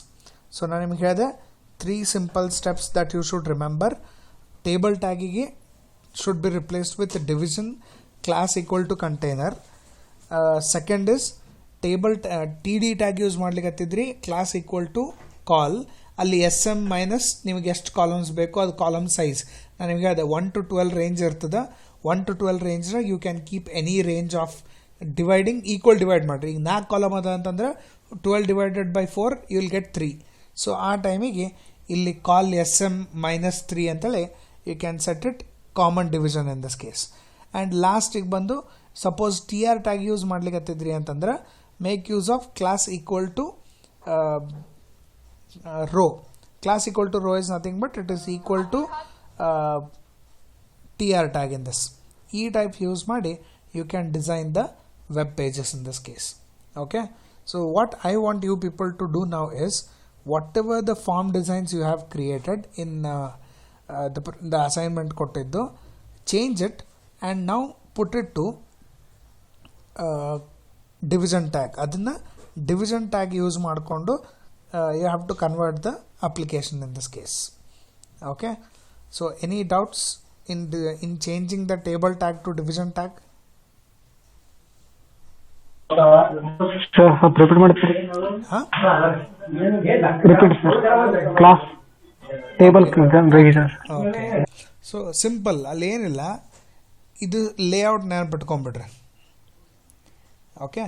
So ನಾನು ನಿಮ್ಗೆ ಹೇಳಿದೆ 3 simple steps that you should remember. Table tagging should be replaced with division class equal to container. Second is table TD tag use ಮಾಡ್ಲಿಕ್ಕತ್ತಿದ್ರಿ class equal to call. ಅಲ್ಲಿ SM minus ನಿಮಗೆ ಎಷ್ಟು columns ಬೇಕೋ ಅದು column size. ನಾನು ನಿಮಗೆ ಅದೇ 1 to 12 range ಇರ್ತದೆ. 1 to 12 ರೇಂಜ್ನಾಗ you can keep any range of dividing equal divide ಮಾಡಿರಿ. ಈಗ 4 ಕಾಲಮ್ ಅದ ಅಂತಂದ್ರೆ 12 divided by 4 you will get 3. So ಆ ಟೈಮಿಗೆ ಇಲ್ಲಿ ಕಾಲ್ SM ಮೈನಸ್ 3 ಅಂತೇಳಿ you can set it common division in this case. And ಲಾಸ್ಟಿಗೆ ಬಂದು ಸಪೋಸ್ TR ಟ್ಯಾಗ್ ಯೂಸ್ ಮಾಡ್ಲಿಕ್ಕತ್ತಿದ್ರಿ ಅಂತಂದ್ರೆ make use of class equal to row. Class equal to row is nothing but it is equal to TR tag in this. ಈ type use ಮಾಡಿ you can design the web pages in this case. Okay, so what I want you people to do now is whatever the form designs you have created in the assignment kottiddu, change it and now put it to division tag. Adanna division tag use ಮಾಡಿಕೊಂಡು you have to convert the application in this case. Okay, so any doubts in changing the table tag to division tag? Sir repeat ಮಾಡ್ತೀರಿ? Repeat sir. Class table revision. Okay, so simple, ಅಲ್ಲಿ ಏನಿಲ್ಲ, ಇದು layout ನೆನಪಿಟ್ಕೊಂಡ್ಬಿಡ್ರಿ. Okay,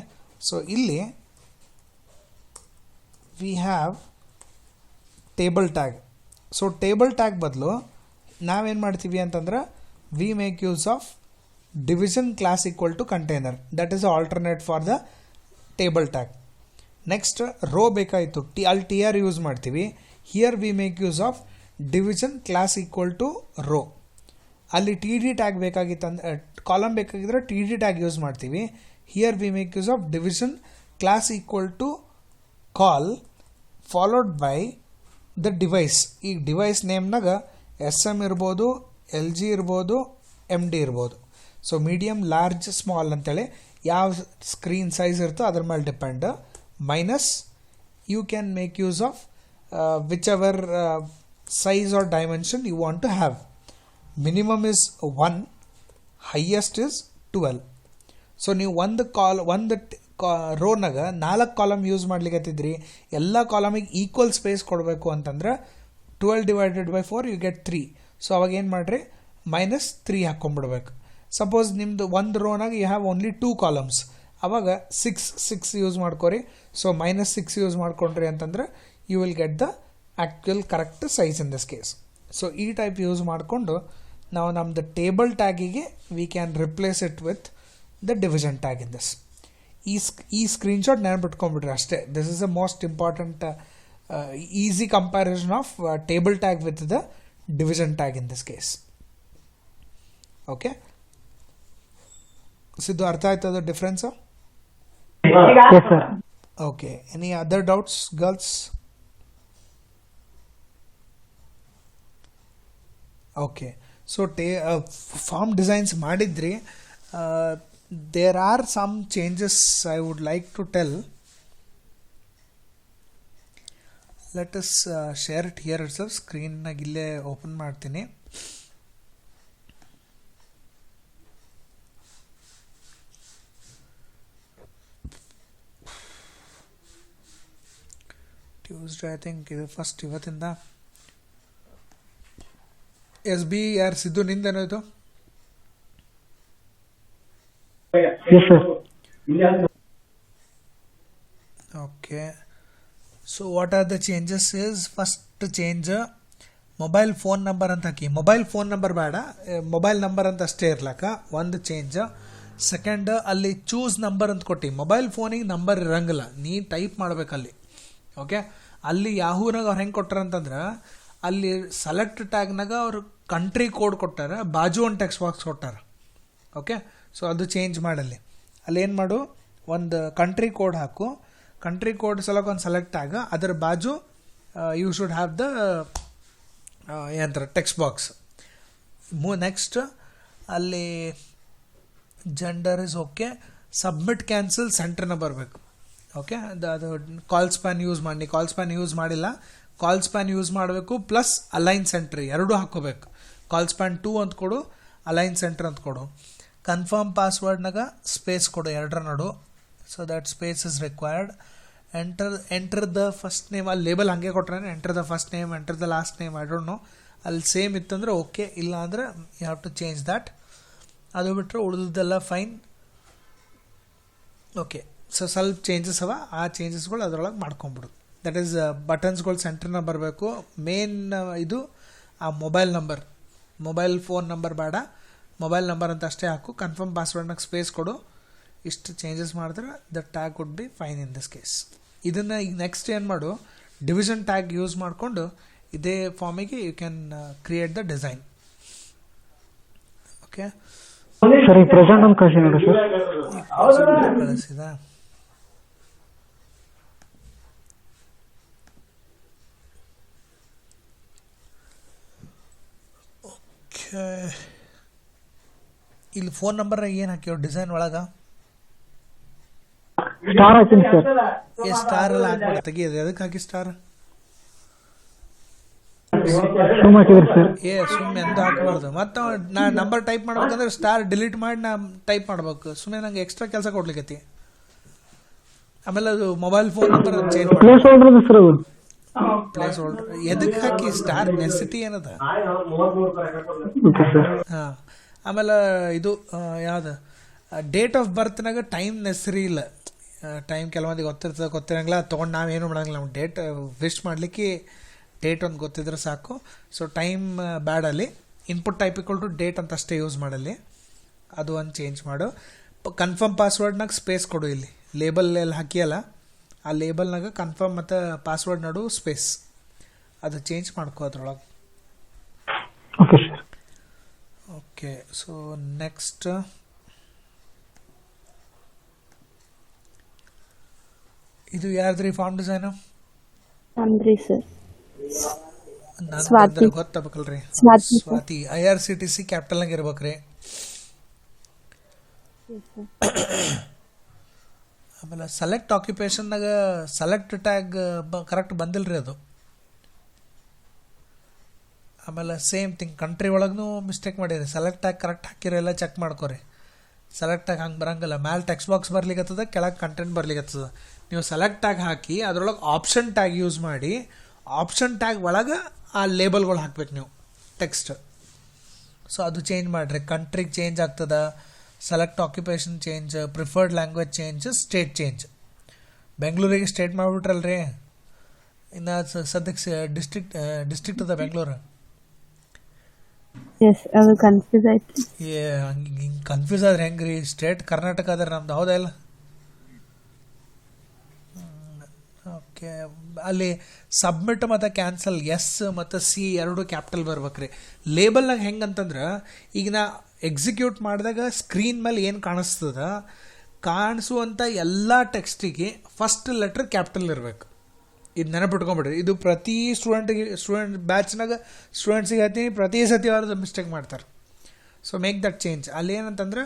so ಇಲ್ಲಿ we have table tag. So table tag ಬದಲು ನಾವೇನು ಮಾಡ್ತೀವಿ ಅಂತಂದ್ರೆ we make use of division class equal to container. That is the alternate for the table tag. Next row ಬೇಕಾಯಿತು, ಅಲ್ಲಿ TR ಯೂಸ್ ಮಾಡ್ತೀವಿ. Here we make use of division class equal to row. ಅಲ್ಲಿ TD tag ಬೇಕಾಗಿತ್ತು, column ಬೇಕಾಗಿದ್ರೆ TD tag use ಮಾಡ್ತೀವಿ. Here we make use of division class equal to call followed by the device. ಈ device ನೇಮ್ನಾಗ SM ಇರ್ಬೋದು, LG ಇರ್ಬೋದು, MD ಇರ್ಬೋದು. So medium, large, small ಅಂತೇಳಿ ಯಾವ ಸ್ಕ್ರೀನ್ ಸೈಜ್ ಇರ್ತೋ ಅದ್ರ ಮೇಲೆ depend. Minus you can make use of whichever size or dimension you want to have. Minimum is 1, highest is 12. So ನೀವು ಒಂದು ರೋನಾಗ 4 ಕಾಲಮ್ ಯೂಸ್ ಮಾಡ್ಲಿಕ್ಕತ್ತಿದ್ರಿ, ಎಲ್ಲ ಕಾಲಮಿಗೆ ಈಕ್ವಲ್ ಸ್ಪೇಸ್ ಕೊಡಬೇಕು ಅಂತಂದ್ರೆ 12 divided by 4 you get 3. So ಅವಾಗ ಏನು ಮಾಡಿರಿ, -3 ಹಾಕ್ಕೊಂಡ್ಬಿಡ್ಬೇಕು. ಸಪೋಸ್ ನಿಮ್ಮದು ಒಂದು ರೋನಾಗ ಯು ಹ್ಯಾವ್ ಓನ್ಲಿ 2 ಕಾಲಮ್ಸ್, ಅವಾಗ 6 ಯೂಸ್ ಮಾಡ್ಕೊರಿ. ಸೊ -6 ಯೂಸ್ ಮಾಡ್ಕೊಂಡ್ರಿ ಅಂತಂದ್ರೆ you will get the actual correct size in this case. So ಈ ಟೈಪ್ ಯೂಸ್ ಮಾಡಿಕೊಂಡು ನಾವು ನಮ್ಮದು ಟೇಬಲ್ ಟ್ಯಾಗಿಗೆ we can replace it with the division tag in this. ಈ ಸ್ಕ್ರೀನ್ಶಾಟ್ ನೆನಪಿಟ್ಕೊಂಡ್ಬಿಡ್ರಿ ಅಷ್ಟೇ. This is the most important easy comparison of table tag with the division tag in this case. Okay, Sidhu, artha aayta the difference? Yes sir. Okay, any other doubts girls? Okay, so form designs madidri, there are some changes I would like to tell. Let us share it here itself. ಸ್ಕ್ರೀನ್ನಾಗ ಇಲ್ಲೇ open ಮಾಡ್ತೀನಿ. Tuesday I think ಇದು first ಇವತ್ತಿಂದ. S B ಯಾರು ಸಿದ್ದು ನಿಂದೇನೋ ಇದು? Yes, sir. Okay. So what are the changes is, first change mobile phone number ಅಂತ ಹಾಕಿ. Mobile phone number ಬೇಡ, mobile number ಅಂತ ಅಷ್ಟೇ ಇರ್ಲಕ್ಕ ಒಂದು ಚೇಂಜ್. ಸೆಕೆಂಡ್ ಅಲ್ಲಿ ಚೂಸ್ ನಂಬರ್ ಅಂತ ಕೊಟ್ಟು, ಮೊಬೈಲ್ ಫೋನಿಗೆ ನಂಬರ್ ಇರಂಗಿಲ್ಲ, ನೀ ಟೈಪ್ ಮಾಡ್ಬೇಕಲ್ಲಿ. ಓಕೆ, ಅಲ್ಲಿ ಯಾಹೂನಾಗ ಅವ್ರು ಹೆಂಗೆ ಕೊಟ್ಟಾರ ಅಂತಂದ್ರೆ, ಅಲ್ಲಿ ಸೆಲೆಕ್ಟ್ ಟ್ಯಾಗ್ನಾಗ ಅವ್ರು ಕಂಟ್ರಿ ಕೋಡ್ ಕೊಟ್ಟಾರ, ಬಾಜು ಒಂದು ಟೆಕ್ಸ್ಟ್ ಬಾಕ್ಸ್ ಕೊಟ್ಟಾರ. ಓಕೆ, ಸೊ ಅದು ಚೇಂಜ್ ಮಾಡಲ್ಲಿ. ಅಲ್ಲಿ ಏನು ಮಾಡು, ಒಂದು ಕಂಟ್ರಿ ಕೋಡ್ ಹಾಕು, ಕಂಟ್ರಿ ಕೋಡ್ ಸಲಕ ಒಂದು ಸೆಲೆಕ್ಟ್ ಆಗ, ಅದರ ಬಾಜು ಯು ಶುಡ್ ಹ್ಯಾವ್ ದ ಏನಂತಾರೆ ಟೆಕ್ಸ್ಟ್ ಬಾಕ್ಸ್. ನೆಕ್ಸ್ಟ್ ಅಲ್ಲಿ gender is okay, submit cancel ಸೆಂಟ್ರನ್ನ ಬರಬೇಕು. ಓಕೆ, ಅದು ಕಾಲ್ ಸ್ಪ್ಯಾನ್ ಯೂಸ್ ಮಾಡಿ, ಕಾಲ್ ಸ್ಪ್ಯಾನ್ ಯೂಸ್ ಮಾಡಿಲ್ಲ, ಕಾಲ್ ಸ್ಪ್ಯಾನ್ ಯೂಸ್ ಮಾಡಬೇಕು, ಪ್ಲಸ್ ಅಲೈನ್ ಸೆಂಟ್ರ್ ಎರಡೂ ಹಾಕೋಬೇಕು. ಕಾಲ್ ಸ್ಪ್ಯಾನ್ 2 ಅಂತ ಕೊಡು, ಅಲೈನ್ ಸೆಂಟ್ರ್ ಅಂತ ಕೊಡು. ಕನ್ಫರ್ಮ್ ಪಾಸ್ವರ್ಡ್ನಾಗ ಸ್ಪೇಸ್ ಕೊಡು ಎರಡರ ನಡು, so that space is required. Enter the first name, ಅಲ್ಲಿ ಲೇಬಲ್ ಹಾಗೆ ಕೊಟ್ರೆ enter the first name, enter the last name, I don't know. ಅಲ್ಲಿ ಸೇಮ್ ಇತ್ತಂದ್ರೆ ಓಕೆ, ಇಲ್ಲ ಅಂದರೆ you have to change that. ಅದು ಬಿಟ್ಟರೆ ಉಳಿದೆಲ್ಲ ಫೈನ್. ಓಕೆ, ಸೊ ಸ್ವಲ್ಪ ಚೇಂಜಸ್ ಅವ, ಆ ಚೇಂಜಸ್ಗಳು ಅದರೊಳಗೆ ಮಾಡ್ಕೊಂಬಿಡು. ದಟ್ ಈಸ್ ಬಟನ್ಸ್ಗಳು ಸೆಂಟ್ರನ್ನ ಬರಬೇಕು. ಮೇನ್ ಇದು ಆ ಮೊಬೈಲ್ ಫೋನ್ ನಂಬರ್ ಬೇಡ, ಮೊಬೈಲ್ ನಂಬರ್ ಅಂತ ಅಷ್ಟೇ ಹಾಕು. ಕನ್ಫರ್ಮ್ ಪಾಸ್ವರ್ಡ್ನಾಗ ಸ್ಪೇಸ್ ಕೊಡು. ಇಷ್ಟು ಚೇಂಜಸ್ ಮಾಡಿದ್ರೆ the tag would be fine in this case. ಇದನ್ನು ಈಗ ನೆಕ್ಸ್ಟ್ ಏನು ಮಾಡು, ಡಿವಿಷನ್ ಟ್ಯಾಗ್ ಯೂಸ್ ಮಾಡಿಕೊಂಡು ಇದೇ ಫಾರ್ಮಿಗೆ you can create the design. Okay sir, ಈ ಪ್ರೆಸೆಂಟ್ ಒಂದು ಕಳಿಸಿ ನೋಡಿ ಸರ್. ಕಳಿಸಿದ ಓಕೆ. ಇಲ್ಲಿ ಫೋನ್ ನಂಬರ್ ಏನು ಹಾಕಿಯೋ ಡಿಸೈನ್ ಒಳಗೆ? ಸ್ಟಾರ್ ಹಾಕಿನಿ ಸರ್. ಸ್ಟಾರ್ ಎಲ್ಲ ಹಾಕ್ಬಿಟ್ಟು ತೆಗಿಯೋದು, ಅದಕ್ಕೆ ಹಾಕಿ ಸ್ಟಾರ್? ಸುಮ್ ಹಾಕಿದ್ರಿ ಸರ್. ಸುಮ್ಮನೆ ಎಂತ ಹಾಕಬಾರ್ದು. ಮತ್ತು ನಾ ನಂಬರ್ ಟೈಪ್ ಮಾಡ್ಬೇಕಂದ್ರೆ ಸ್ಟಾರ್ ಡಿಲೀಟ್ ಮಾಡಿ ನಾ ಟೈಪ್ ಮಾಡ್ಬೇಕು. ಸುಮ್ಮನೆ ನಂಗೆ ಎಕ್ಸ್ಟ್ರಾ ಕೆಲಸ ಕೊಡ್ಲಿಕ್ಕೈತಿ. ಆಮೇಲೆ ಅದು ಮೊಬೈಲ್ ಫೋನ್ ನಂಬರ್ ಚೇಂಜ್ ಮಾಡಿ ಪ್ಲೇಸ್ ಹೋಲ್ಡರ್ ಸರ್, ಅದು ಪ್ಲೇಸ್ ಹೋಲ್ಡರ್ ಎದಕ್ಕೆ ಹಾಕಿ? ಸ್ಟಾರ್ ನೆಸಿಟಿ ಏನದ? Okay sir. ಹಾಂ, ಆಮೇಲೆ ಇದು ಯಾವ್ದು ಡೇಟ್ ಆಫ್ ಬರ್ತ್ನಾಗ ಟೈಮ್ ನೆಸರಿ ಇಲ್ಲ. ಟೈಮ್ ಕೆಲವೊಂದಿಗೆ ಗೊತ್ತಿರಂಗಿಲ್ಲ, ತೊಗೊಂಡು ನಾವೇನು ಮಾಡೋಂಗಿಲ್ಲ. ನಾವು ಡೇಟ್ ವಿಶ್ ಮಾಡಲಿಕ್ಕೆ ಡೇಟ್ ಒಂದು ಗೊತ್ತಿದ್ರೆ ಸಾಕು. ಸೊ ಟೈಮ್ ಬ್ಯಾಡ್ ಅಲ್ಲಿ, input type equal to date ಅಂತ ಅಷ್ಟೇ ಯೂಸ್ ಮಾಡಲ್ಲಿ. ಅದು ಒಂದು ಚೇಂಜ್ ಮಾಡು. ಕನ್ಫರ್ಮ್ ಪಾಸ್ವರ್ಡ್ನಾಗ ಸ್ಪೇಸ್ ಕೊಡು. ಇಲ್ಲಿ ಲೇಬಲ್ ಎಲ್ಲ ಹಾಕಿಯಲ್ಲ, ಆ ಲೇಬಲ್ನಾಗ ಕನ್ಫರ್ಮ್ ಮತ್ತು ಪಾಸ್ವರ್ಡ್ ನಡು ಸ್ಪೇಸ್, ಅದು ಚೇಂಜ್ ಮಾಡ್ಕೋ ಅದ್ರೊಳಗೆ. Okay sir. Okay, so next ಇದು ಯಾರ್ದ್ರಿ ಫಾರ್ಮ್ ಡಿಸೈನು? ಅಂದ್ರಿ ಸರ್, ನಾನು ಗೊತ್ತಾಗಬೇಕಲ್ರಿ. ಸ್ವಾತಿ, IRCTC ಕ್ಯಾಪಿಟಲ್ನಾಗ ಇರ್ಬೇಕ್ರಿ. ಆಮೇಲೆ ಸೆಲೆಕ್ಟ್ ಆಕ್ಯುಪೇಷನ್ನಾಗ ಸೆಲೆಕ್ಟ್ ಟ್ಯಾಗ್ ಕರೆಕ್ಟ್ ಬಂದಿಲ್ರಿ ಅದು. ಆಮೇಲೆ ಸೇಮ್ ಥಿಂಗ್ ಕಂಟ್ರಿ ಒಳಗೂ ಮಿಸ್ಟೇಕ್ ಮಾಡಿರಿ. ಸೆಲೆಕ್ಟ್ ಟ್ಯಾಗ್ ಕರೆಕ್ಟ್ ಹಾಕಿರೆಲ್ಲ ಚೆಕ್ ಮಾಡ್ಕೊರಿ. ಸೆಲೆಕ್ಟ್ ಟ್ಯಾಗ್ ಹಂಗೆ ಬರಂಗಿಲ್ಲ. ಮ್ಯಾಲೆ ಟೆಕ್ಸ್ಟ್ ಬಾಕ್ಸ್ ಬರ್ಲಿಕ್ಕತ್ತದ, ಕೆಳಗೆ ಕಂಟೆಂಟ್ ಬರ್ಲಿಕ್ಕತ್ತದ. ನೀವು ಸೆಲೆಕ್ಟ್ ಟ್ಯಾಗ್ ಹಾಕಿ ಅದ್ರೊಳಗೆ ಆಪ್ಷನ್ ಟ್ಯಾಗ್ ಯೂಸ್ ಮಾಡಿ, ಆಪ್ಷನ್ ಟ್ಯಾಗ್ ಒಳಗೆ ಆ ಲೇಬಲ್ಗಳು ಹಾಕ್ಬೇಕು ನೀವು ಟೆಕ್ಸ್ಟ್. ಸೊ ಅದು ಚೇಂಜ್ ಮಾಡಿರಿ. ಕಂಟ್ರಿಗೆ ಚೇಂಜ್ ಆಗ್ತದೆ, select occupation change, preferred language change, state change. ಬೆಂಗಳೂರಿಗೆ ಸ್ಟೇಟ್ ಮಾಡಿಬಿಟ್ರಲ್ರಿ, ಇನ್ನು ಸದ್ಯಕ್ಕೆ ಡಿಸ್ಟ್ರಿಕ್ಟ್ ಅದ ಬೆಂಗಳೂರು. ಅದು ಕನ್ಫ್ಯೂಸ್ ಆಯ್ತು. ಹಿಂಗೆ ಕನ್ಫ್ಯೂಸ್ ಆದ್ರೆ ಹೆಂಗೆ ರೀ? ಸ್ಟೇಟ್ ಕರ್ನಾಟಕ ಅದ್ರೆ ನಮ್ದು, ಹೌದಾ ಇಲ್ಲ? ಓಕೆ, ಅಲ್ಲಿ ಸಬ್ಮಿಟ್ ಮತ್ತು ಕ್ಯಾನ್ಸಲ್ ಎಸ್ ಮತ್ತು ಸಿ ಎರಡು ಕ್ಯಾಪಿಟಲ್ ಬರ್ಬೇಕ್ರಿ. ಲೇಬಲ್ನಾಗ ಹೆಂಗೆ ಅಂತಂದ್ರೆ, ಈಗ ನಾ ಎಕ್ಸಿಕ್ಯೂಟ್ ಮಾಡಿದಾಗ ಸ್ಕ್ರೀನ್ ಮೇಲೆ ಏನು ಕಾಣಿಸುವಂಥ ಎಲ್ಲ ಟೆಕ್ಸ್ಟಿಗೆ ಫಸ್ಟ್ ಲೆಟ್ರ್ ಕ್ಯಾಪಿಟಲ್ ಇರಬೇಕು. ಇದು ನೆನಪಿಟ್ಕೊಂಬಿಡ್ರಿ. ಇದು ಪ್ರತಿ ಸ್ಟೂಡೆಂಟ್ ಬ್ಯಾಚ್ನಾಗ ಸ್ಟೂಡೆಂಟ್ಸಿಗೆ ಹೇಳ್ತೀನಿ, ಪ್ರತಿ ಸತಿ ಅವ್ರದ್ದು ಮಿಸ್ಟೇಕ್ ಮಾಡ್ತಾರೆ. So make that change. ಅಲ್ಲಿ ಏನಂತಂದ್ರೆ